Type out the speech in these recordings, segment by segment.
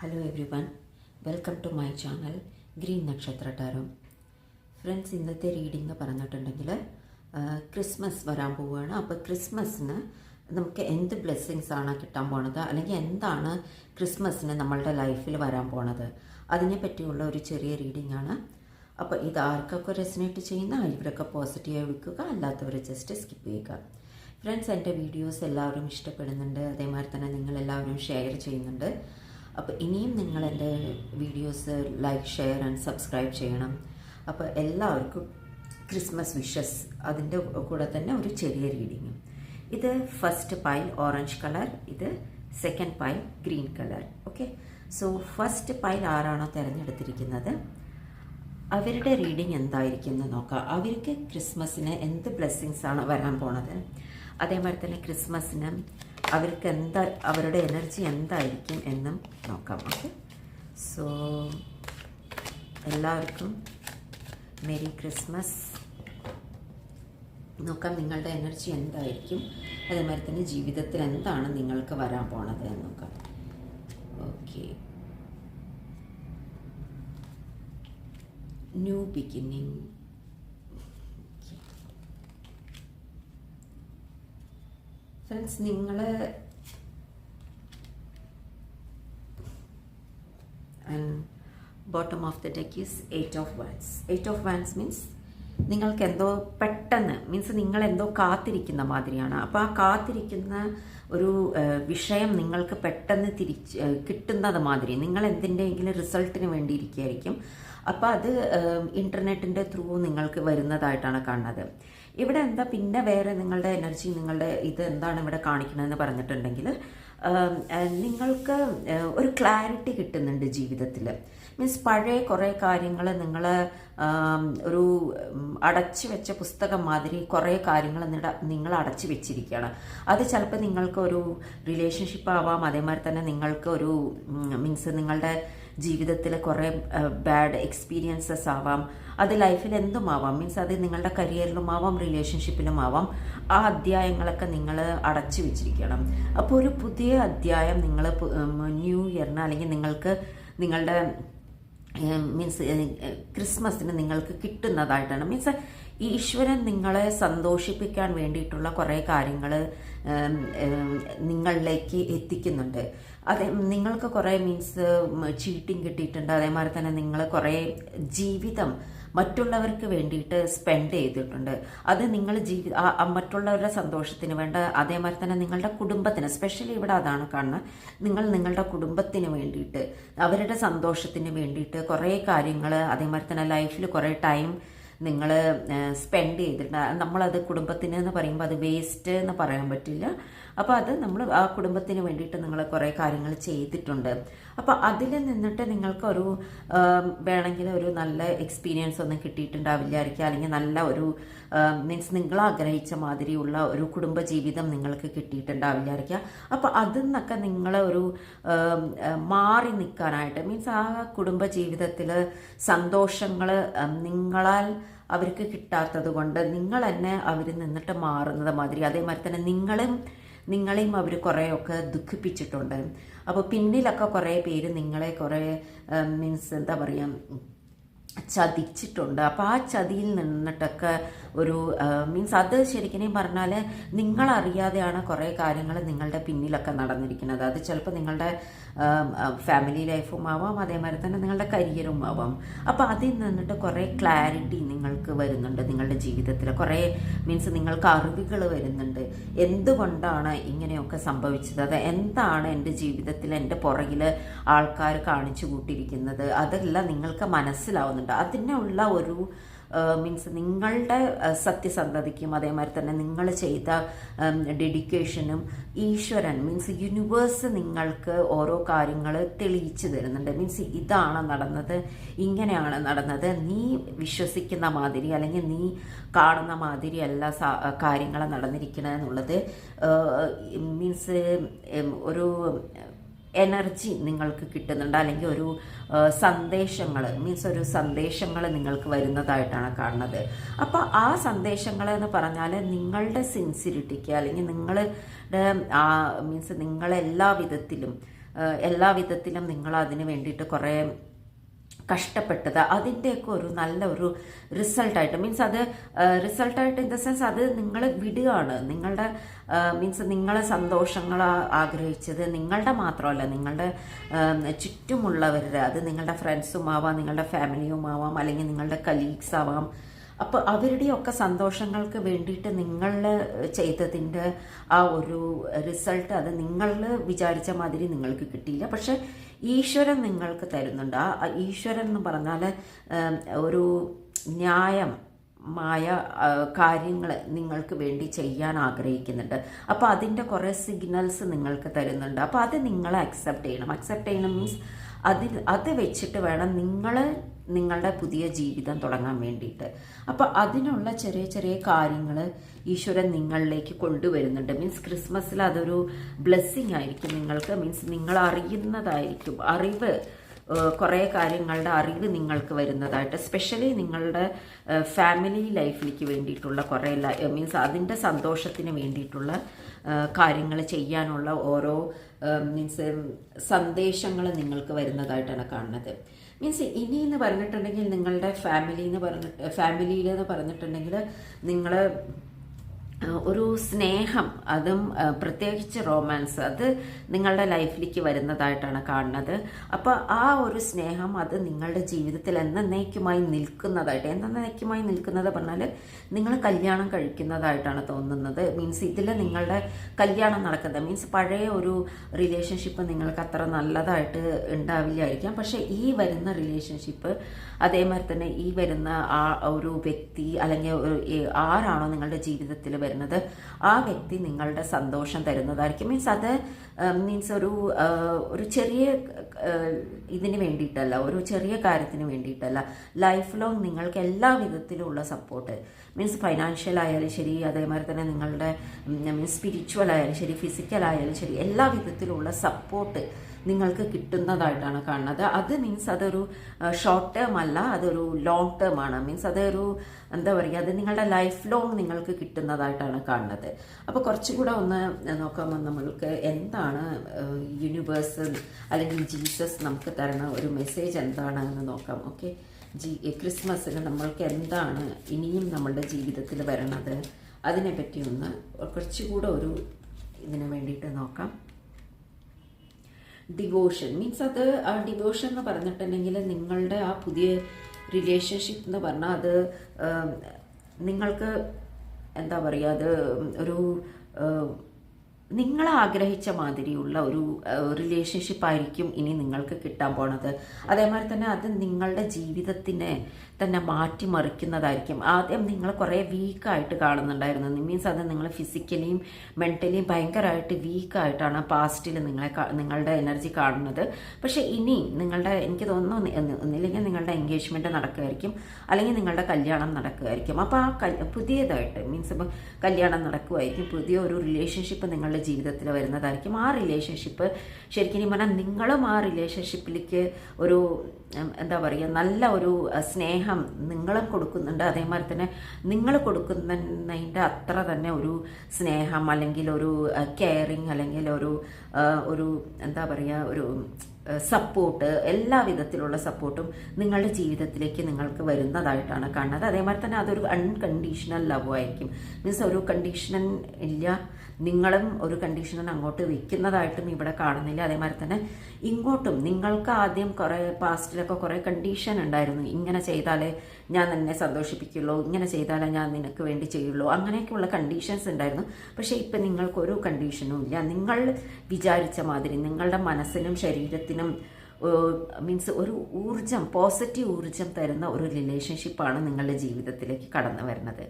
Hello everyone, welcome to my channel Green Nakshatra Tarot. Friends, ഇന്നത്തെ reading പറഞ്ഞിട്ടുണ്ടെങ്കിൽ Christmas വരാൻ പോവുകയാണ്. അപ്പോൾ ക്രിസ്മസിന് നമുക്ക് എന്ത് ബ്ലെസ്സിങ്സ് ആണ് കിട്ടാൻ പോണത്, അല്ലെങ്കിൽ എന്താണ് ക്രിസ്മസിന് നമ്മളുടെ ലൈഫിൽ വരാൻ പോണത്, അതിനെ പറ്റിയുള്ള ഒരു ചെറിയ റീഡിംഗ് ആണ്. അപ്പോൾ ഇത് ആർക്കൊക്കെ റെസിനേറ്റ് ചെയ്യുന്ന ഇവരൊക്കെ പോസിറ്റീവായി വെക്കുക, അല്ലാത്തവർ ജസ്റ്റ് സ്കിപ്പ് ചെയ്യുക. ഫ്രണ്ട്സ്, എൻ്റെ വീഡിയോസ് എല്ലാവരും ഇഷ്ടപ്പെടുന്നുണ്ട്, അതേമാതിരി തന്നെ നിങ്ങളെല്ലാവരും ഷെയർ ചെയ്യുന്നുണ്ട്. അപ്പോൾ ഇനിയും നിങ്ങൾ എൻ്റെ videos like, share and subscribe ചെയ്യണം. അപ്പോൾ എല്ലാവർക്കും ക്രിസ്മസ് വിഷസ്. അതിൻ്റെ കൂടെ തന്നെ ഒരു ചെറിയ റീഡിങ്ങും. ഇത് ഫസ്റ്റ് പൈൽ ഓറഞ്ച് കളർ, ഇത് second pile green colour. Okay, so first pile ആരാണോ തിരഞ്ഞെടുത്തിരിക്കുന്നത് അവരുടെ റീഡിങ് എന്തായിരിക്കും എന്ന് നോക്കാം. അവർക്ക് ക്രിസ്മസിന് എന്ത് ബ്ലെസ്സിങ്സ് ആണ് വരാൻ പോണത്, അതേമാതിരി തന്നെ ക്രിസ്മസിന് അവർക്ക് അവരുടെ എനർജി എന്തായിരിക്കും എന്നും നോക്കാം. ഓക്കെ, സോ എല്ലാവർക്കും മെരി ക്രിസ്മസ്. നോക്കാം നിങ്ങളുടെ എനർജി എന്തായിരിക്കും, അതേമാതിരി തന്നെ ജീവിതത്തിൽ എന്താണ് നിങ്ങൾക്ക് വരാൻ പോണത് എന്ന് നോക്കാം. Okay, new beginning. ഫ്രണ്ട്സ്, നിങ്ങൾ bottom of the deck is 8 of Wands. 8 of Wands means നിങ്ങൾക്ക് എന്തോ പെട്ടെന്ന്, മീൻസ് നിങ്ങൾ എന്തോ കാത്തിരിക്കുന്ന മാതിരിയാണ്. അപ്പോൾ ആ കാത്തിരിക്കുന്ന ഒരു വിഷയം നിങ്ങൾക്ക് പെട്ടെന്ന് കിട്ടുന്നത് മാതിരി, നിങ്ങൾ എന്തിൻ്റെയെങ്കിലും റിസൾട്ടിന് വേണ്ടി ഇരിക്കുകയായിരിക്കും. അപ്പോൾ അത് ഇൻ്റർനെറ്റിൻ്റെ ത്രൂ നിങ്ങൾക്ക് വരുന്നതായിട്ടാണ് കാണുന്നത്. ഇവിടെ എന്താ പിന്നെ വേറെ നിങ്ങളുടെ എനർജി, നിങ്ങളുടെ ഇത് എന്താണ് ഇവിടെ കാണിക്കണമെന്ന് പറഞ്ഞിട്ടുണ്ടെങ്കിൽ നിങ്ങൾക്ക് ഒരു ക്ലാരിറ്റി കിട്ടുന്നുണ്ട് ജീവിതത്തിൽ. മീൻസ് പഴയ കുറേ കാര്യങ്ങൾ നിങ്ങൾ ഒരു അടച്ചു വെച്ച പുസ്തകം മാതിരി കുറേ കാര്യങ്ങൾ നിങ്ങൾ അടച്ചു വെച്ചിരിക്കുകയാണ്. അത് ചിലപ്പോൾ നിങ്ങൾക്ക് ഒരു റിലേഷൻഷിപ്പ് ആവാം, അതേമാതിരി തന്നെ നിങ്ങൾക്ക് ഒരു മീൻസ് നിങ്ങളുടെ ജീവിതത്തിൽ കുറേ ബാഡ് എക്സ്പീരിയൻസസ് ആവാം, അത് ലൈഫിൽ എന്തും ആവാം. മീൻസ് അത് നിങ്ങളുടെ കരിയറിലും ആവാം, റിലേഷൻഷിപ്പിലും ആവാം. ആ അധ്യായങ്ങളൊക്കെ നിങ്ങൾ അടച്ചു വെച്ചിരിക്കണം. അപ്പോൾ ഒരു പുതിയ അധ്യായം നിങ്ങൾ ന്യൂ ഇയറിന് അല്ലെങ്കിൽ നിങ്ങൾക്ക് നിങ്ങളുടെ മീൻസ് ക്രിസ്മസിന് നിങ്ങൾക്ക് കിട്ടുന്നതായിട്ടാണ്. മീൻസ് ഈശ്വരൻ നിങ്ങളെ സന്തോഷിപ്പിക്കാൻ വേണ്ടിയിട്ടുള്ള കുറേ കാര്യങ്ങൾ നിങ്ങളിലേക്ക് എത്തിക്കുന്നുണ്ട്. അതെ, നിങ്ങൾക്ക് കുറേ മീൻസ് ചീറ്റിംഗ് കിട്ടിയിട്ടുണ്ട്, അതേമാതിരി തന്നെ നിങ്ങൾ കുറേ ജീവിതം മറ്റുള്ളവർക്ക് വേണ്ടിയിട്ട് സ്പെൻഡ് ചെയ്തിട്ടുണ്ട്. അത് നിങ്ങൾ മറ്റുള്ളവരുടെ സന്തോഷത്തിന് വേണ്ട, അതേമാതിരി തന്നെ നിങ്ങളുടെ കുടുംബത്തിന്, സ്പെഷ്യലി ഇവിടെ അതാണ് കാണുന്നത്, നിങ്ങൾ നിങ്ങളുടെ കുടുംബത്തിന് വേണ്ടിയിട്ട് അവരുടെ സന്തോഷത്തിന് വേണ്ടിയിട്ട് കുറേ കാര്യങ്ങൾ, അതേമാതിരി തന്നെ ലൈഫിൽ കുറേ ടൈം നിങ്ങൾ സ്പെൻഡ് ചെയ്തിട്ടുണ്ട്. നമ്മളത് കുടുംബത്തിന് എന്ന് പറയുമ്പോൾ അത് വേസ്റ്റ് എന്ന് പറയാൻ പറ്റില്ല. അപ്പോൾ അത് നമ്മൾ ആ കുടുംബത്തിന് വേണ്ടിയിട്ട് നിങ്ങൾ കുറേ കാര്യങ്ങൾ ചെയ്തിട്ടുണ്ട്. അപ്പോൾ അതിൽ നിന്നിട്ട് നിങ്ങൾക്കൊരു വേണമെങ്കിൽ ഒരു നല്ല എക്സ്പീരിയൻസ് ഒന്നും കിട്ടിയിട്ടുണ്ടാവില്ലായിരിക്കും, അല്ലെങ്കിൽ നല്ല ഒരു മീൻസ് നിങ്ങൾ ആഗ്രഹിച്ച മാതിരിയുള്ള ഒരു കുടുംബജീവിതം നിങ്ങൾക്ക് കിട്ടിയിട്ടുണ്ടാവില്ലായിരിക്കാം. അപ്പോൾ അതിൽ നിന്നൊക്കെ നിങ്ങൾ ഒരു മാറി നിൽക്കാനായിട്ട്, മീൻസ് ആ കുടുംബജീവിതത്തിൽ സന്തോഷങ്ങൾ നിങ്ങളാൽ അവർക്ക് കിട്ടാത്തത് കൊണ്ട് നിങ്ങൾ തന്നെ അവരിൽ നിന്നിട്ട് മാറുന്നത് മാതിരി, അതേമാതിരി തന്നെ നിങ്ങളെയും അവർ കുറേയൊക്കെ ദുഃഖിപ്പിച്ചിട്ടുണ്ട്. അപ്പോൾ പിന്നിലൊക്കെ കുറേ പേര് നിങ്ങളെ കുറേ മീൻസ് എന്താ പറയുക ചതിച്ചിട്ടുണ്ട്. അപ്പോൾ ആ ചതിയിൽ നിന്നിട്ടൊക്കെ ഒരു മീൻസ് അത് ശരിക്കും പറഞ്ഞാൽ നിങ്ങളറിയാതെയാണ് കുറേ കാര്യങ്ങൾ നിങ്ങളുടെ പിന്നിലൊക്കെ നടന്നിരിക്കുന്നത്. അത് ചിലപ്പോൾ നിങ്ങളുടെ ഫാമിലി ലൈഫും ആവാം, അതേമാതിരി തന്നെ നിങ്ങളുടെ കരിയറും ആവാം. അപ്പോൾ അതിൽ നിന്നിട്ട് കുറേ ക്ലാരിറ്റി നിങ്ങൾക്ക് വരുന്നുണ്ട് നിങ്ങളുടെ ജീവിതത്തിൽ. കുറേ മീൻസ് നിങ്ങൾക്ക് അറിവുകൾ വരുന്നുണ്ട്. എന്തുകൊണ്ടാണ് ഇങ്ങനെയൊക്കെ സംഭവിച്ചത്, അത് എന്താണ് എൻ്റെ ജീവിതത്തിൽ എൻ്റെ പുറകിൽ ആൾക്കാർ കാണിച്ചു കൂട്ടിയിരിക്കുന്നത്, അതെല്ലാം നിങ്ങൾക്ക് മനസ്സിലാവുന്നുണ്ട്. അതിനുള്ള ഒരു മീൻസ് നിങ്ങളുടെ സത്യസന്ധതയ്ക്കും അതേമാതിരി തന്നെ നിങ്ങൾ ചെയ്ത ഡെഡിക്കേഷനും ഈശ്വരൻ മീൻസ് യൂണിവേഴ്സ് നിങ്ങൾക്ക് ഓരോ കാര്യങ്ങൾ തെളിയിച്ചു തരുന്നുണ്ട്. മീൻസ് ഇതാണ് നടന്നത്, ഇങ്ങനെയാണ് നടന്നത്, നീ വിശ്വസിക്കുന്ന മാതിരി അല്ലെങ്കിൽ നീ കാണുന്ന മാതിരി എല്ലാ കാര്യങ്ങൾ നടന്നിരിക്കണമെന്നുള്ളത് മീൻസ് ഒരു എനർജി നിങ്ങൾക്ക് കിട്ടുന്നുണ്ട്, അല്ലെങ്കിൽ ഒരു സന്ദേശങ്ങൾ മീൻസ് ഒരു സന്ദേശങ്ങൾ നിങ്ങൾക്ക് വരുന്നതായിട്ടാണ് കാണുന്നത്. അപ്പോൾ ആ സന്ദേശങ്ങൾ എന്ന് പറഞ്ഞാൽ നിങ്ങളുടെ സിൻസിരിറ്റിക്ക് അല്ലെങ്കിൽ നിങ്ങളുടെ മീൻസ് നിങ്ങളെല്ലാ വിധത്തിലും എല്ലാ വിധത്തിലും നിങ്ങൾ അതിന് വേണ്ടിയിട്ട് കുറേ കഷ്ടപ്പെട്ടത്, അതിൻ്റെയൊക്കെ ഒരു നല്ല ഒരു റിസൾട്ടായിട്ട്, മീൻസ് അത് റിസൾട്ടായിട്ട് ഇൻ ദ സെൻസ് അത് നിങ്ങൾ വിടുകയാണ്. നിങ്ങളുടെ മീൻസ് നിങ്ങളെ സന്തോഷങ്ങൾ ആഗ്രഹിച്ചത് നിങ്ങളുടെ മാത്രമല്ല, നിങ്ങളുടെ ചുറ്റുമുള്ളവരുടെ, അത് നിങ്ങളുടെ ഫ്രണ്ട്സും ആവാം, നിങ്ങളുടെ ഫാമിലിയും ആവാം, അല്ലെങ്കിൽ നിങ്ങളുടെ കലീഗ്സ് ആവാം. അപ്പോൾ അവരുടെയൊക്കെ സന്തോഷങ്ങൾക്ക് വേണ്ടിയിട്ട് നിങ്ങൾ ചെയ്തതിൻ്റെ ആ ഒരു റിസൾട്ട് അത് നിങ്ങൾ വിചാരിച്ച മാതിരി നിങ്ങൾക്ക് കിട്ടിയില്ല. പക്ഷെ ഈശ്വരൻ നിങ്ങൾക്ക് തരുന്നുണ്ട്. ആ ഈശ്വരൻ എന്ന് പറഞ്ഞാൽ ഒരു ന്യായമായ കാര്യങ്ങൾ നിങ്ങൾക്ക് വേണ്ടി ചെയ്യാൻ ആഗ്രഹിക്കുന്നുണ്ട്. അപ്പോൾ അതിൻ്റെ കുറേ സിഗ്നൽസ് നിങ്ങൾക്ക് തരുന്നുണ്ട്. അപ്പോൾ അത് നിങ്ങൾ അക്സെപ്റ്റ് ചെയ്യണം മീൻസ് അത് വെച്ചിട്ട് വേണം നിങ്ങളുടെ പുതിയ ജീവിതം തുടങ്ങാൻ വേണ്ടിയിട്ട്. അപ്പോൾ അതിനുള്ള ചെറിയ ചെറിയ കാര്യങ്ങൾ ഈശ്വരൻ നിങ്ങളിലേക്ക് കൊണ്ടുവരുന്നുണ്ട്. മീൻസ് ക്രിസ്മസിൽ അതൊരു ബ്ലെസ്സിങ് ആയിരിക്കും നിങ്ങൾക്ക്. മീൻസ് നിങ്ങൾ അറിയുന്നതായിരിക്കും, അറിവ്, കുറേ കാര്യങ്ങളുടെ അറിവ് നിങ്ങൾക്ക് വരുന്നതായിട്ട്, സ്പെഷ്യലി നിങ്ങളുടെ ഫാമിലി ലൈഫിലേക്ക് വേണ്ടിയിട്ടുള്ള കുറേ മീൻസ് അതിൻ്റെ സന്തോഷത്തിന് വേണ്ടിയിട്ടുള്ള കാര്യങ്ങൾ ചെയ്യാനുള്ള ഓരോ മീൻസ് സന്ദേശങ്ങൾ നിങ്ങൾക്ക് വരുന്നതായിട്ടാണ് കാണുന്നത്. മീൻസ് ഇനി എന്ന് പറഞ്ഞിട്ടുണ്ടെങ്കിൽ നിങ്ങളുടെ ഫാമിലിയിൽ എന്ന് പറഞ്ഞിട്ടുണ്ടെങ്കിൽ നിങ്ങൾ ഒരു സ്നേഹം, അതും പ്രത്യേകിച്ച് റൊമാൻസ്, അത് നിങ്ങളുടെ ലൈഫിലേക്ക് വരുന്നതായിട്ടാണ് കാണുന്നത്. അപ്പോൾ ആ ഒരു സ്നേഹം അത് നിങ്ങളുടെ ജീവിതത്തിൽ എന്നേക്കുമായി നിൽക്കുന്നത് പറഞ്ഞാൽ നിങ്ങൾ കല്യാണം കഴിക്കുന്നതായിട്ടാണ് തോന്നുന്നത്. മീൻസ് ഇതിൽ നിങ്ങളുടെ കല്യാണം നടക്കുന്നത്, മീൻസ് പഴയ ഒരു റിലേഷൻഷിപ്പ് നിങ്ങൾക്ക് അത്ര നല്ലതായിട്ട് ഉണ്ടാവില്ലായിരിക്കാം. പക്ഷേ ഈ വരുന്ന റിലേഷൻഷിപ്പ്, അതേമാതിരി തന്നെ ഈ വരുന്ന ആ ഒരു വ്യക്തി അല്ലെങ്കിൽ ആരാണോ നിങ്ങളുടെ ജീവിതത്തിൽ വരുന്നത്, ആ വ്യക്തി നിങ്ങളുടെ സന്തോഷം തരുന്നതായിരിക്കും. മീൻസ് അത് മീൻസ് ഒരു ചെറിയ ഇതിന് വേണ്ടിയിട്ടല്ല, ഒരു ചെറിയ കാര്യത്തിന് വേണ്ടിയിട്ടല്ല, ലൈഫ് ലോങ് നിങ്ങൾക്ക് എല്ലാ വിധത്തിലുള്ള സപ്പോർട്ട്, മീൻസ് ഫൈനാൻഷ്യൽ ആയാലും ശരി, അതേമാതിരി തന്നെ നിങ്ങളുടെ മീൻസ് സ്പിരിച്വൽ ആയാലും ശരി, ഫിസിക്കൽ ആയാലും ശരി, എല്ലാ വിധത്തിലുള്ള സപ്പോർട്ട് നിങ്ങൾക്ക് കിട്ടുന്നതായിട്ടാണ് കാണുന്നത്. അത് മീൻസ് അതൊരു ഷോർട്ട് ടേം അല്ല, അതൊരു ലോങ് ടേം ആണ്. മീൻസ് അതൊരു എന്താ പറയുക, അത് നിങ്ങളുടെ ലൈഫ് ലോങ് നിങ്ങൾക്ക് കിട്ടുന്നതായിട്ടാണ് കാണുന്നത്. അപ്പോൾ കുറച്ചുകൂടെ ഒന്ന് നോക്കാമ്പോൾ നമ്മൾക്ക് എന്താണ് യൂണിവേഴ്സ് അല്ലെങ്കിൽ ജീസസ് നമുക്ക് തരുന്ന ഒരു മെസ്സേജ് എന്താണ് എന്ന് നോക്കാം. ഓക്കെ, ക്രിസ്മസിന് നമ്മൾക്ക് എന്താണ് ഇനിയും നമ്മളുടെ ജീവിതത്തിൽ വരണത്, അതിനെപ്പറ്റി ഒന്ന് കുറച്ചുകൂടെ ഒരു ഇതിന് വേണ്ടിയിട്ട് നോക്കാം. ഡിവോഷൻ മീൻസ് അത് ആ ഡിവോഷൻ എന്ന് പറഞ്ഞിട്ടുണ്ടെങ്കിൽ നിങ്ങളുടെ ആ പുതിയ റിലേഷൻഷിപ്പ് എന്ന് പറഞ്ഞാൽ അത് നിങ്ങൾക്ക് എന്താ പറയുക, അത് ഒരു നിങ്ങൾ ആഗ്രഹിച്ച മാതിരിയുള്ള ഒരു റിലേഷൻഷിപ്പ് ആയിരിക്കും ഇനി നിങ്ങൾക്ക് കിട്ടാൻ പോണത്. അതേമാതിരി തന്നെ അത് നിങ്ങളുടെ ജീവിതത്തിനെ തന്നെ മാറ്റിമറിക്കുന്നതായിരിക്കും. ആദ്യം നിങ്ങൾ കുറേ വീക്കായിട്ട് കാണുന്നുണ്ടായിരുന്നു, മീൻസ് അത് നിങ്ങൾ ഫിസിക്കലിയും മെൻ്റലിയും ഭയങ്കരമായിട്ട് വീക്കായിട്ടാണ് പാസ്റ്റിൽ നിങ്ങളുടെ എനർജി കാണുന്നത്. പക്ഷേ ഇനി എനിക്ക് തോന്നുന്നു ഒന്നില്ലെങ്കിൽ നിങ്ങളുടെ എൻഗേജ്മെൻറ്റ് നടക്കുമായിരിക്കും, അല്ലെങ്കിൽ നിങ്ങളുടെ കല്യാണം നടക്കുമായിരിക്കും. അപ്പോൾ ആ പുതിയതായിട്ട് മീൻസ് ഇപ്പോൾ കല്യാണം നടക്കുമായിരിക്കും, പുതിയ ഒരു റിലേഷൻഷിപ്പ് നിങ്ങളുടെ ജീവിതത്തിൽ വരുന്നതായിരിക്കും. ആ റിലേഷൻഷിപ്പ് ശരിക്കും പറഞ്ഞാൽ നിങ്ങളും ആ റിലേഷൻഷിപ്പിലേക്ക് ഒരു എന്താ പറയുക, നല്ല ഒരു സ്നേഹം നിങ്ങളും കൊടുക്കുന്നുണ്ട്. അതേമാതിരി തന്നെ നിങ്ങൾ കൊടുക്കുന്നതിൻ്റെ അത്ര തന്നെ ഒരു സ്നേഹം അല്ലെങ്കിൽ ഒരു കെയറിങ് അല്ലെങ്കിൽ ഒരു എന്താ പറയുക, ഒരു സപ്പോർട്ട്, എല്ലാ വിധത്തിലുള്ള സപ്പോർട്ടും നിങ്ങളുടെ ജീവിതത്തിലേക്ക് നിങ്ങൾക്ക് വരുന്നതായിട്ടാണ് കാണുന്നത്. അതേമാതിരി തന്നെ അതൊരു അൺകണ്ടീഷണൽ ലവ് ആയിരിക്കും. മീൻസ് ഒരു കണ്ടീഷൻ ഇല്ല, നിങ്ങളും ഒരു കണ്ടീഷണൽ അങ്ങോട്ട് വെക്കുന്നതായിട്ടും ഇവിടെ കാണുന്നില്ല. അതേമാതിരി തന്നെ ഇങ്ങോട്ടും നിങ്ങൾക്ക് ആദ്യം കുറേ പാസ്റ്റിലൊക്കെ കുറേ കണ്ടീഷൻ ഉണ്ടായിരുന്നു, ഇങ്ങനെ ചെയ്താലേ ഞാൻ നിന്നെ സന്തോഷിപ്പിക്കുള്ളൂ, ഇങ്ങനെ ചെയ്താലേ ഞാൻ നിനക്ക് വേണ്ടി ചെയ്യുള്ളൂ, അങ്ങനെയൊക്കെയുള്ള കണ്ടീഷൻസ് ഉണ്ടായിരുന്നു. പക്ഷേ ഇപ്പം നിങ്ങൾക്കൊരു കണ്ടീഷനും ഇല്ല. നിങ്ങൾ വിചാരിച്ച മാതിരി നിങ്ങളുടെ മനസ്സിനും ശരീരത്തിനും മീൻസ് ഒരു ഊർജം, പോസിറ്റീവ് ഊർജം തരുന്ന ഒരു റിലേഷൻഷിപ്പാണ് നിങ്ങളുടെ ജീവിതത്തിലേക്ക് കടന്നു വരുന്നത്.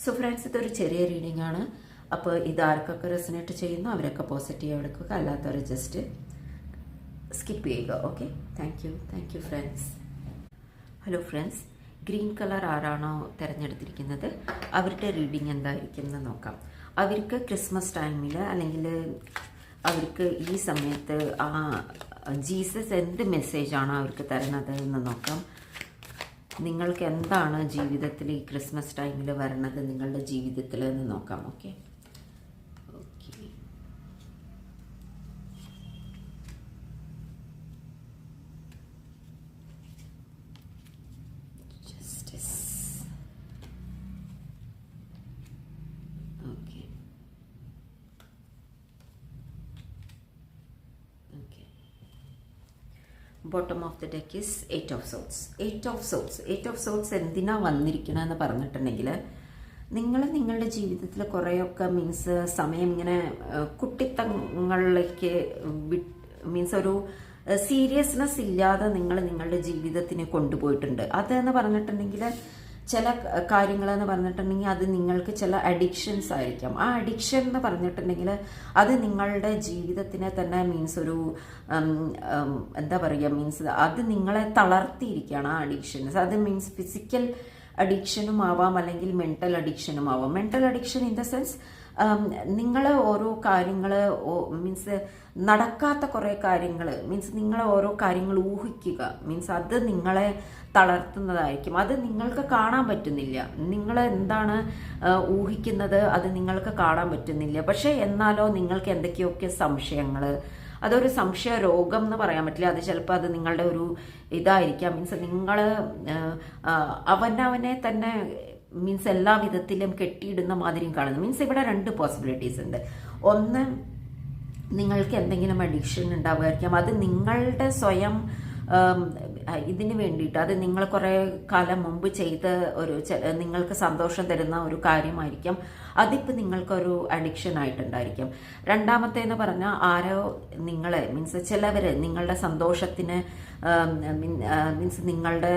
സോ ഫ്രണ്ട്സ്, ഇതൊരു ചെറിയ റീഡിംഗ് ആണ്. അപ്പോൾ ഇത് ആർക്കൊക്കെ റെസനേറ്റ് ചെയ്യുന്നു അവരൊക്കെ പോസിറ്റീവ് എടുക്കുക, അല്ലാത്തവർ ജസ്റ്റ് സ്കിപ്പ് ചെയ്യുക. Okay, thank you friends. Hello friends, green colour ആരാണോ തിരഞ്ഞെടുത്തിരിക്കുന്നത് അവരുടെ റീഡിംഗ് എന്തായിരിക്കും എന്ന് നോക്കാം. അവർക്ക് ക്രിസ്മസ് ടൈമിൽ അല്ലെങ്കിൽ അവർക്ക് ഈ സമയത്ത് ആ ജീസസ് എന്ത് മെസ്സേജാണോ അവർക്ക് തരുന്നത് എന്ന് നോക്കാം. നിങ്ങൾക്ക് എന്താണ് ജീവിതത്തിൽ ഈ ക്രിസ്മസ് ടൈമിൽ വരണത് നിങ്ങളുടെ ജീവിതത്തിൽ എന്ന് നോക്കാം. Okay, bottom of the deck is 8 of swords. 8 of swords എന്തിനാ വന്നിരിക്കണമെന്ന് പറഞ്ഞിട്ടുണ്ടെങ്കിൽ, നിങ്ങൾ നിങ്ങളുടെ ജീവിതത്തിൽ കുറേയൊക്കെ മീൻസ് സമയം ഇങ്ങനെ കുട്ടിത്തങ്ങളിലേക്ക് മീൻസ് ഒരു സീരിയസ്നെസ് ഇല്ലാതെ നിങ്ങൾ നിങ്ങളുടെ ജീവിതത്തിനെ കൊണ്ടുപോയിട്ടുണ്ട്. അതെന്ന് പറഞ്ഞിട്ടുണ്ടെങ്കിൽ ചില കാര്യങ്ങളെന്ന് പറഞ്ഞിട്ടുണ്ടെങ്കിൽ അത് നിങ്ങൾക്ക് ചില അഡിക്ഷൻസ് ആയിരിക്കാം. ആ അഡിക്ഷൻ എന്ന് പറഞ്ഞിട്ടുണ്ടെങ്കിൽ അത് നിങ്ങളുടെ ജീവിതത്തിനെ തന്നെ മീൻസ് ഒരു എന്താ പറയുക, മീൻസ് അത് നിങ്ങളെ തളർത്തിയിരിക്കുകയാണ് ആ അഡിക്ഷൻസ്. അത് മീൻസ് ഫിസിക്കൽ അഡിക്ഷനും ആവാം, അല്ലെങ്കിൽ മെൻ്റൽ അഡിക്ഷനും ആവാം. Mental addiction in the sense നിങ്ങൾ ഓരോ കാര്യങ്ങൾ മീൻസ് നടക്കാത്ത കുറേ കാര്യങ്ങൾ മീൻസ് നിങ്ങൾ ഓരോ കാര്യങ്ങൾ ഊഹിക്കുക മീൻസ് അത് നിങ്ങളെ തളർത്തുന്നതായിരിക്കും. അത് നിങ്ങൾക്ക് കാണാൻ പറ്റുന്നില്ല. നിങ്ങൾ എന്താണ് ഊഹിക്കുന്നത് അത് നിങ്ങൾക്ക് കാണാൻ പറ്റുന്നില്ല. പക്ഷേ എന്നാലോ നിങ്ങൾക്ക് എന്തൊക്കെയൊക്കെ സംശയങ്ങൾ, അതൊരു സംശയ രോഗം എന്ന് പറയാൻ പറ്റില്ല. അത് ചിലപ്പോൾ അത് നിങ്ങളുടെ ഒരു ഇതായിരിക്കാം. മീൻസ് നിങ്ങൾ അവനവനെ തന്നെ മീൻസ് എല്ലാ വിധത്തിലും കെട്ടിയിടുന്ന മാതിരിയും കാണുന്നു. മീൻസ് ഇവിടെ 2 പോസിബിലിറ്റീസ് ഉണ്ട്. ഒന്ന്, നിങ്ങൾക്ക് എന്തെങ്കിലും അഡിക്ഷൻ ഉണ്ടാവുമായിരിക്കാം. അത് നിങ്ങളുടെ സ്വയം ഇതിന് വേണ്ടിയിട്ട്, അത് നിങ്ങൾ കുറേ കാലം മുമ്പ് ചെയ്ത ഒരു നിങ്ങൾക്ക് സന്തോഷം തരുന്ന ഒരു കാര്യമായിരിക്കാം. അതിപ്പോൾ നിങ്ങൾക്കൊരു അഡിക്ഷൻ ആയിട്ടുണ്ടായിരിക്കും. രണ്ടാമത്തേന്ന് പറഞ്ഞാൽ ആരോ നിങ്ങളെ മീൻസ് ചിലവർ നിങ്ങളുടെ സന്തോഷത്തിന് മീൻസ് നിങ്ങളുടെ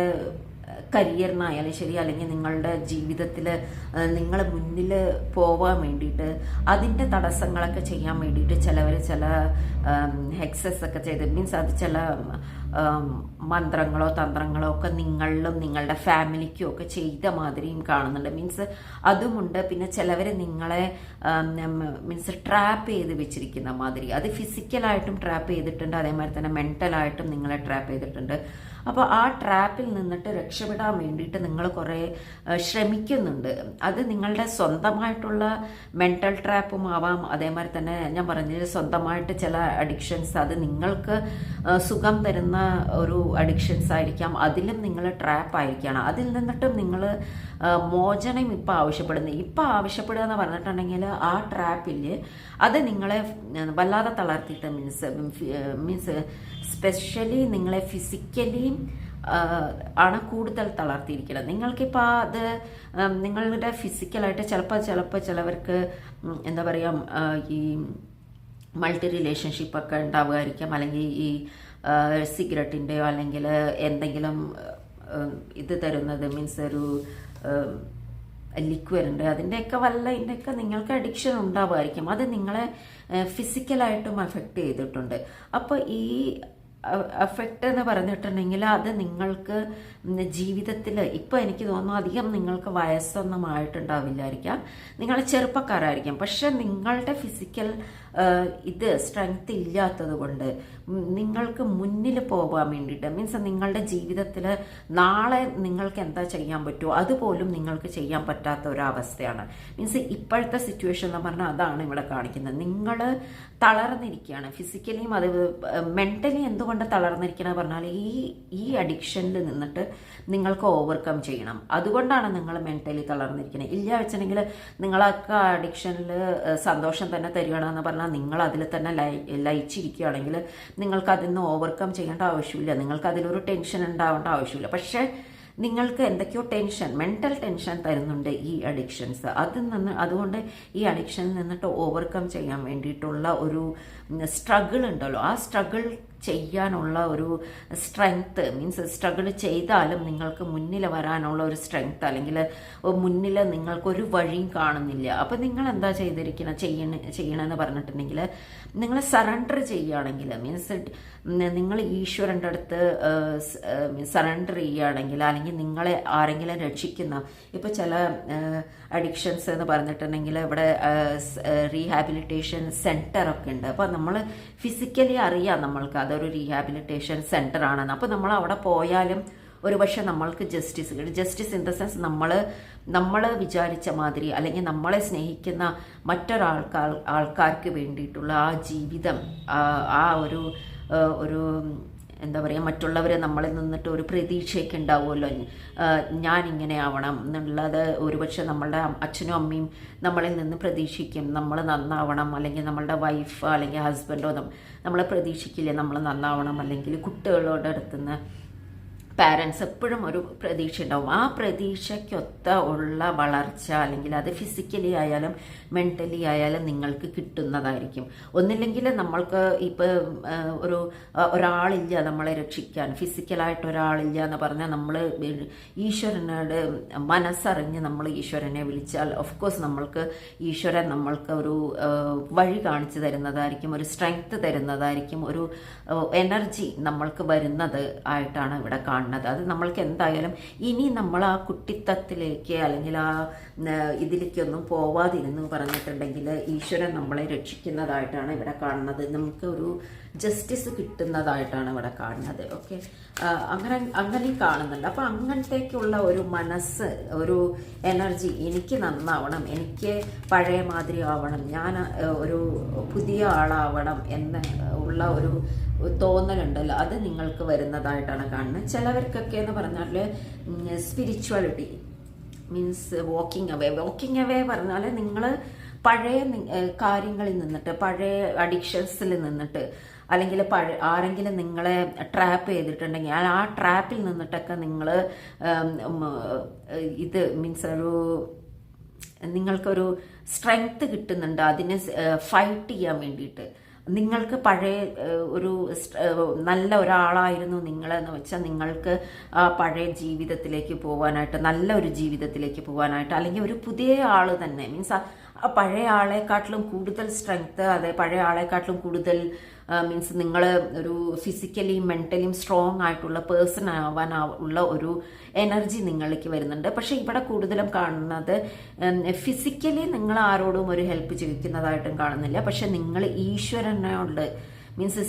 കരിയറിനായാലും ശരി, അല്ലെങ്കിൽ നിങ്ങളുടെ ജീവിതത്തിൽ നിങ്ങൾ മുന്നിൽ പോവാൻ വേണ്ടിയിട്ട് അതിൻ്റെ തടസ്സങ്ങളൊക്കെ ചെയ്യാൻ വേണ്ടിയിട്ട് ചില ഹെക്സസ് ഒക്കെ ചെയ്ത് മീൻസ് അത് ചില മന്ത്രങ്ങളോ തന്ത്രങ്ങളോ ഒക്കെ നിങ്ങളിലും നിങ്ങളുടെ ഫാമിലിക്കും ഒക്കെ ചെയ്ത മാതിരിയും കാണുന്നുണ്ട്. മീൻസ് അതുമുണ്ട്. പിന്നെ ചിലവർ നിങ്ങളെ മീൻസ് ട്രാപ്പ് ചെയ്ത് വെച്ചിരിക്കുന്ന മാതിരി, അത് ഫിസിക്കലായിട്ടും ട്രാപ്പ് ചെയ്തിട്ടുണ്ട്, അതേമാതിരി തന്നെ മെൻ്റലായിട്ടും നിങ്ങളെ ട്രാപ്പ് ചെയ്തിട്ടുണ്ട്. അപ്പോൾ ആ ട്രാപ്പിൽ നിന്നിട്ട് രക്ഷപ്പെടാൻ വേണ്ടിയിട്ട് നിങ്ങൾ കുറേ ശ്രമിക്കുന്നുണ്ട്. അത് നിങ്ങളുടെ സ്വന്തമായിട്ടുള്ള മെൻ്റൽ ട്രാപ്പും ആവാം, അതേമാതിരി തന്നെ ഞാൻ പറഞ്ഞത് സ്വന്തമായിട്ട് ചില അഡിക്ഷൻസ്, അത് നിങ്ങൾക്ക് സുഖം തരുന്ന ഒരു അഡിക്ഷൻസ് ആയിരിക്കാം. അതിലും നിങ്ങൾ ട്രാപ്പ് ആയിരിക്കണം. അതിൽ നിന്നിട്ടും നിങ്ങൾ മോചനം ഇപ്പം ആവശ്യപ്പെടുക എന്ന് പറഞ്ഞിട്ടുണ്ടെങ്കിൽ ആ ട്രാപ്പിൽ അത് നിങ്ങളെ വല്ലാതെ തളർത്തിയിട്ട് മീൻസ് സ്പെഷ്യലി നിങ്ങളെ ഫിസിക്കലിയും ആണ് കൂടുതൽ തളർത്തിയിരിക്കുന്നത്. നിങ്ങൾക്കിപ്പോൾ അത് നിങ്ങളുടെ ഫിസിക്കലായിട്ട് ചിലപ്പോൾ ചിലവർക്ക് എന്താ പറയുക ഈ മൾട്ടി റിലേഷൻഷിപ്പൊക്കെ ഉണ്ടാവുമായിരിക്കാം, അല്ലെങ്കിൽ ഈ സിഗരറ്റിൻ്റെയോ അല്ലെങ്കിൽ എന്തെങ്കിലും ഇത് തരുന്നത് മീൻസ് ഒരു ലിക്വിഡ് അതിൻ്റെയൊക്കെ ഇതിൻ്റെയൊക്കെ നിങ്ങൾക്ക് അഡിക്ഷൻ ഉണ്ടാവുമായിരിക്കും. അത് നിങ്ങളെ ഫിസിക്കലായിട്ടും അഫക്റ്റ് ചെയ്തിട്ടുണ്ട്. അപ്പോൾ ഈ അഫക്റ്റ് എന്ന് പറഞ്ഞിട്ടുണ്ടെങ്കിൽ അത് നിങ്ങൾക്ക് ജീവിതത്തിൽ ഇപ്പോൾ എനിക്ക് തോന്നുന്നു അധികം നിങ്ങൾക്ക് വയസ്സൊന്നും ആയിട്ടുണ്ടാവില്ലായിരിക്കാം, നിങ്ങൾ ചെറുപ്പക്കാരായിരിക്കും. പക്ഷെ നിങ്ങളുടെ ഫിസിക്കൽ ഇത് സ്ട്രെങ്ത് ഇല്ലാത്തത് കൊണ്ട് നിങ്ങൾക്ക് മുന്നിൽ പോകാൻ വേണ്ടിയിട്ട് മീൻസ് നിങ്ങളുടെ ജീവിതത്തിൽ നാളെ നിങ്ങൾക്ക് എന്താ ചെയ്യാൻ പറ്റുമോ അതുപോലും നിങ്ങൾക്ക് ചെയ്യാൻ പറ്റാത്ത ഒരവസ്ഥയാണ്. മീൻസ് ഇപ്പോഴത്തെ സിറ്റുവേഷൻ എന്ന് പറഞ്ഞാൽ അതാണ് ഇവിടെ കാണിക്കുന്നത്. നിങ്ങൾ തളർന്നിരിക്കുകയാണ് ഫിസിക്കലിയും അത് മെൻ്റലി. എന്തുകൊണ്ട് തളർന്നിരിക്കണം പറഞ്ഞാൽ ഈ അഡിക്ഷനിൽ നിന്നിട്ട് നിങ്ങൾക്ക് ഓവർകം ചെയ്യണം. അതുകൊണ്ടാണ് നിങ്ങൾ മെൻ്റലി തളർന്നിരിക്കുന്നത്. ഇല്ല വെച്ചിട്ടുണ്ടെങ്കിൽ നിങ്ങളൊക്കെ അഡിക്ഷനിൽ സന്തോഷം തന്നെ തരികയാണെന്ന് പറഞ്ഞാൽ നിങ്ങൾ അതിൽ തന്നെ ലയിച്ചിരിക്കുകയാണെങ്കിൽ നിങ്ങൾക്ക് അതിൽ നിന്ന് ഓവർകം ചെയ്യേണ്ട ആവശ്യമില്ല, നിങ്ങൾക്ക് അതിലൊരു ടെൻഷൻ ഉണ്ടാവേണ്ട ആവശ്യമില്ല. പക്ഷേ നിങ്ങൾക്ക് എന്തൊക്കെയോ മെൻ്റൽ ടെൻഷൻ തരുന്നുണ്ട് ഈ അഡിക്ഷൻസ്. അതുകൊണ്ട് ഈ അഡിക്ഷനിൽ നിന്നിട്ട് ഓവർകം ചെയ്യാൻ വേണ്ടിയിട്ടുള്ള ഒരു സ്ട്രഗിൾ ഉണ്ടല്ലോ, ആ സ്ട്രഗിൾ ചെയ്യാനുള്ള ഒരു സ്ട്രെങ്ത്ത് മീൻസ് സ്ട്രഗിൾ ചെയ്താലും നിങ്ങൾക്ക് മുന്നിൽ വരാനുള്ള ഒരു സ്ട്രെങ്ത്ത്, അല്ലെങ്കിൽ മുന്നിൽ നിങ്ങൾക്കൊരു വഴിയും കാണുന്നില്ല. അപ്പം നിങ്ങൾ എന്താ ചെയ്യണമെന്ന് പറഞ്ഞിട്ടുണ്ടെങ്കിൽ നിങ്ങൾ സറണ്ടർ ചെയ്യുകയാണെങ്കിൽ മീൻസ് നിങ്ങൾ ഈശ്വരൻ്റെ അടുത്ത് സറണ്ടർ ചെയ്യുകയാണെങ്കിൽ, അല്ലെങ്കിൽ നിങ്ങളെ ആരെങ്കിലും രക്ഷിക്കുന്ന ഇപ്പോൾ ചില അഡിക്ഷൻസ് എന്ന് പറഞ്ഞിട്ടുണ്ടെങ്കിൽ ഇവിടെ റീഹാബിലിറ്റേഷൻ സെൻറ്ററൊക്കെ ഉണ്ട്. അപ്പോൾ നമ്മൾ ഫിസിക്കലി അറിയാം നമ്മൾക്ക് അതൊരു റീഹാബിലിറ്റേഷൻ സെൻറ്റർ ആണെന്ന്. അപ്പോൾ നമ്മൾ അവിടെ പോയാലും ഒരുപക്ഷെ നമ്മൾക്ക് ജസ്റ്റിസ് ഇൻ ദ സെൻസ് നമ്മൾ വിചാരിച്ച മാതിരി, അല്ലെങ്കിൽ നമ്മളെ സ്നേഹിക്കുന്ന ആൾക്കാർക്ക് വേണ്ടിയിട്ടുള്ള ആ ജീവിതം, ആ ഒരു എന്താ പറയുക, മറ്റുള്ളവർ നമ്മളിൽ നിന്നിട്ട് ഒരു പ്രതീക്ഷയൊക്കെ ഉണ്ടാവുമല്ലോ, ഞാനിങ്ങനെ ആവണം എന്നുള്ളത്. ഒരുപക്ഷെ നമ്മളുടെ അച്ഛനും അമ്മയും നമ്മളിൽ നിന്ന് പ്രതീക്ഷിക്കും നമ്മൾ നന്നാവണം, അല്ലെങ്കിൽ നമ്മളുടെ വൈഫ് അല്ലെങ്കിൽ ഹസ്ബൻഡോ നമ്മളെ പ്രതീക്ഷിക്കില്ലേ നമ്മൾ നന്നാവണം, അല്ലെങ്കിൽ കുട്ടികളോട് അടുത്തുനിന്ന് പാരൻസ് എപ്പോഴും ഒരു പ്രതീക്ഷ ഉണ്ടാവും. ആ പ്രതീക്ഷയ്ക്കൊത്ത ഉള്ള വളർച്ച, അല്ലെങ്കിൽ അത് ഫിസിക്കലി ആയാലും മെൻ്റലി ആയാലും നിങ്ങൾക്ക് കിട്ടുന്നതായിരിക്കും. ഒന്നില്ലെങ്കിൽ നമ്മൾക്ക് ഇപ്പം ഒരാളില്ല നമ്മളെ രക്ഷിക്കാൻ, ഫിസിക്കലായിട്ട് ഒരാളില്ല എന്ന് പറഞ്ഞാൽ നമ്മൾ ഈശ്വരനോട് മനസ്സറിഞ്ഞ് നമ്മൾ ഈശ്വരനെ വിളിച്ചാൽ ഓഫ് കോഴ്സ് നമ്മൾക്ക് ഈശ്വരൻ നമ്മൾക്ക് ഒരു വഴി കാണിച്ചു തരുന്നതായിരിക്കും, ഒരു സ്ട്രെങ്ത് തരുന്നതായിരിക്കും, ഒരു എനർജി നമ്മൾക്ക് വരുന്നത് ആയിട്ടാണ് ഇവിടെ കാണുന്നത്. അത് നമ്മൾക്ക് എന്തായാലും ഇനി നമ്മൾ ആ കുട്ടിത്തത്തിലേക്ക് അല്ലെങ്കിൽ ആ ഇതിലേക്കൊന്നും പോവാതിരുന്നു പറഞ്ഞിട്ടുണ്ടെങ്കിൽ ഈശ്വരൻ നമ്മളെ രക്ഷിക്കുന്നതായിട്ടാണ് ഇവിടെ കാണുന്നത്. നമുക്ക് ഒരു ജസ്റ്റിസ് കിട്ടുന്നതായിട്ടാണ് ഇവിടെ കാണുന്നത്. ഓക്കെ, അങ്ങനെ കാണുന്നുണ്ട്. അപ്പോൾ അങ്ങനത്തേക്കുള്ള ഒരു മനസ്സ്, ഒരു എനർജി, എനിക്ക് നന്നാവണം, എനിക്ക് പഴയ മാതിരി ആവണം, ഞാൻ ഒരു പുതിയ ആളാവണം എന്ന് ഉള്ള ഒരു തോന്നലുണ്ടല്ലോ, അത് നിങ്ങൾക്ക് വരുന്നതായിട്ടാണ് കാണുന്നത്. ചിലവർക്കൊക്കെ എന്ന് പറഞ്ഞാൽ സ്പിരിച്വാലിറ്റി മീൻസ് വാക്കിംഗ് അവേ പറഞ്ഞാൽ നിങ്ങൾ പഴയ കാര്യങ്ങളിൽ നിന്നിട്ട്, പഴയ അഡിക്ഷൻസിൽ നിന്നിട്ട്, അല്ലെങ്കിൽ ആരെങ്കിലും നിങ്ങളെ ട്രാപ്പ് ചെയ്തിട്ടുണ്ടെങ്കിൽ ആ ട്രാപ്പിൽ നിന്നിട്ടൊക്കെ നിങ്ങൾ ഇത് മീൻസ് നിങ്ങൾക്കൊരു സ്ട്രെങ്ത് കിട്ടുന്നുണ്ട് അതിനെ ഫൈറ്റ് ചെയ്യാൻ വേണ്ടിയിട്ട്. നിങ്ങൾക്ക് പഴയ ഒരു നല്ല ഒരാളായിരുന്നു നിങ്ങളെന്ന് വെച്ചാൽ നിങ്ങൾക്ക് ആ പഴയ ജീവിതത്തിലേക്ക് പോകാനായിട്ട്, നല്ല ഒരു ജീവിതത്തിലേക്ക് പോകാനായിട്ട്, അല്ലെങ്കിൽ ഒരു പുതിയ ആൾ തന്നെ മീൻസ് ആ പഴയ ആളെക്കാട്ടിലും കൂടുതൽ സ്ട്രെങ്ത്, അതെ പഴയ ആളെക്കാട്ടിലും കൂടുതൽ മീൻസ് നിങ്ങൾ ഒരു ഫിസിക്കലിയും മെൻ്റലിയും സ്ട്രോങ് ആയിട്ടുള്ള പേഴ്സൺ ആവാൻ ഉള്ള ഒരു എനർജി നിങ്ങളിലേക്ക് വരുന്നുണ്ട്. പക്ഷെ ഇവിടെ കൂടുതലും കാണുന്നത് ഫിസിക്കലി നിങ്ങൾ ആരോടും ഒരു ഹെൽപ്പ് ചോദിക്കുന്നതായിട്ടും കാണുന്നില്ല. പക്ഷെ നിങ്ങൾ ഈശ്വരനോട് മീൻസ്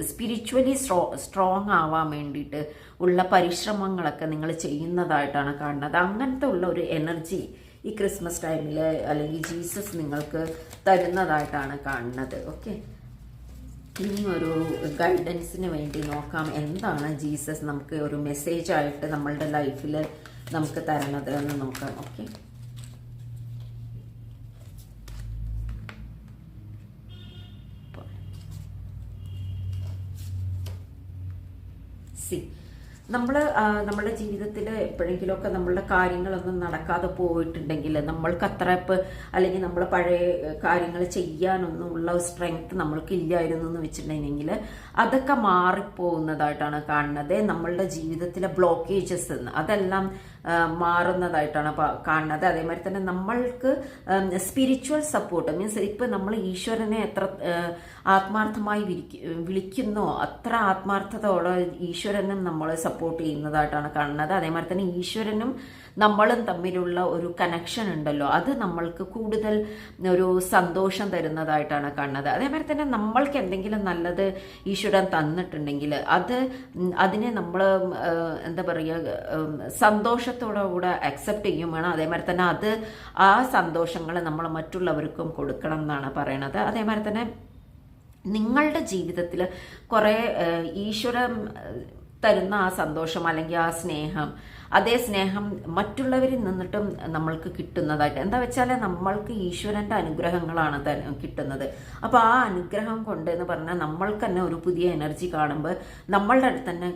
സ്പിരിച്വലി സ്ട്രോങ് ആവാൻ വേണ്ടിയിട്ട് ഉള്ള പരിശ്രമങ്ങളൊക്കെ നിങ്ങൾ ചെയ്യുന്നതായിട്ടാണ് കാണുന്നത്. അങ്ങനത്തെ ഉള്ള ഒരു എനർജി ഈ ക്രിസ്മസ് ടൈമിൽ അല്ലെങ്കിൽ ജീസസ് നിങ്ങൾക്ക് തരുന്നതായിട്ടാണ് കാണുന്നത്. ഓക്കെ, ഇനി ഒരു ഗൈഡൻസിന് വേണ്ടി നോക്കാം എന്താണ് ജീസസ് നമുക്ക് ഒരു മെസ്സേജ് ആയിട്ട് നമ്മളുടെ ലൈഫിൽ നമുക്ക് തരണത് എന്ന് നോക്കാം. ഓക്കെ, നമ്മുടെ ജീവിതത്തിൽ എപ്പോഴെങ്കിലുമൊക്കെ നമ്മളുടെ കാര്യങ്ങളൊന്നും നടക്കാതെ പോയിട്ടുണ്ടെങ്കിൽ നമ്മൾക്ക് അത്ര അല്ലെങ്കിൽ നമ്മൾ പഴയ കാര്യങ്ങൾ ചെയ്യാനൊന്നും ഉള്ള സ്ട്രെങ്ത് നമ്മൾക്ക് ഇല്ലായിരുന്നു എന്ന് വെച്ചിട്ടുണ്ടെങ്കിൽ അതൊക്കെ മാറിപ്പോകുന്നതായിട്ടാണ് കാണുന്നത്. നമ്മളുടെ ജീവിതത്തിലെ ബ്ലോക്കേജസ് അതെല്ലാം മാറുന്നതായിട്ടാണ് കാണുന്നത്. അതേമാതിരി തന്നെ നമ്മൾക്ക് സ്പിരിച്വൽ സപ്പോർട്ട് മീൻസ് ഇപ്പം നമ്മൾ ഈശ്വരനെ എത്ര ആത്മാർത്ഥമായി വിളിക്കുന്നോ അത്ര ആത്മാർത്ഥതയോടെ ഈശ്വരനും നമ്മളെ സപ്പോർട്ട് ചെയ്യുന്നതായിട്ടാണ് കാണുന്നത്. അതേമാതിരി തന്നെ ഈശ്വരനും നമ്മളും തമ്മിലുള്ള ഒരു കണക്ഷൻ ഉണ്ടല്ലോ, അത് നമ്മൾക്ക് കൂടുതൽ ഒരു സന്തോഷം തരുന്നതായിട്ടാണ് കാണുന്നത്. അതേമാതിരി തന്നെ നമ്മൾക്ക് എന്തെങ്കിലും നല്ലത് ഈശ്വരൻ തന്നിട്ടുണ്ടെങ്കിൽ അതിനെ നമ്മൾ എന്താ പറയുക സന്തോഷത്തോടു കൂടെ അക്സെപ്റ്റ് ചെയ്യും വേണം. അതേമാതിരി തന്നെ ആ സന്തോഷങ്ങൾ നമ്മൾ മറ്റുള്ളവർക്കും കൊടുക്കണം എന്നാണ് പറയണത്. അതേമാതിരി തന്നെ നിങ്ങളുടെ ജീവിതത്തിൽ കുറേ ഈശ്വരൻ തരുന്ന ആ സന്തോഷം അല്ലെങ്കിൽ ആ സ്നേഹം, അതേ സ്നേഹം മറ്റുള്ളവരിൽ നിന്നിട്ടും നമ്മൾക്ക് കിട്ടുന്നതായിട്ട് എന്താ വെച്ചാൽ നമ്മൾക്ക് ഈശ്വരൻ്റെ അനുഗ്രഹങ്ങളാണ് കിട്ടുന്നത്. അപ്പോൾ ആ അനുഗ്രഹം കൊണ്ട് എന്ന് പറഞ്ഞാൽ നമ്മൾക്ക് തന്നെ ഒരു പുതിയ എനർജി കാണുമ്പോൾ നമ്മളുടെ അടുത്ത് തന്നെ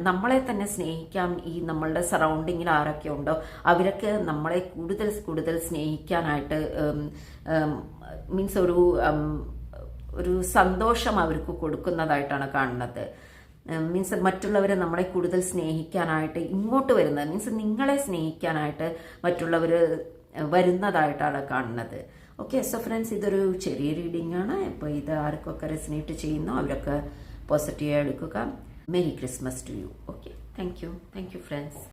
നമ്മളെ തന്നെ സ്നേഹിക്കാൻ ഈ നമ്മളുടെ സറൗണ്ടിങ്ങിൽ ആരൊക്കെ ഉണ്ടോ അവരൊക്കെ നമ്മളെ കൂടുതൽ സ്നേഹിക്കാനായിട്ട് മീൻസ് ഒരു സന്തോഷം അവർക്ക് കൊടുക്കുന്നതായിട്ടാണ് കാണുന്നത്. മീൻസ് മറ്റുള്ളവരെ നമ്മളെ കൂടുതൽ സ്നേഹിക്കാനായിട്ട് ഇങ്ങോട്ട് വരുന്നത് മീൻസ് നിങ്ങളെ സ്നേഹിക്കാനായിട്ട് മറ്റുള്ളവർ വരുന്നതായിട്ടാണ് കാണുന്നത്. ഓക്കെ, സോ ഫ്രണ്ട്സ് ഇതൊരു ചെറിയ റീഡിംഗ് ആണ്. അപ്പോൾ ഇത് ആർക്കൊക്കെ റെസനേറ്റ് ചെയ്യുന്നോ അവരൊക്കെ പോസിറ്റീവായി എടുക്കുക. Merry Christmas to you. Okay, thank you friends.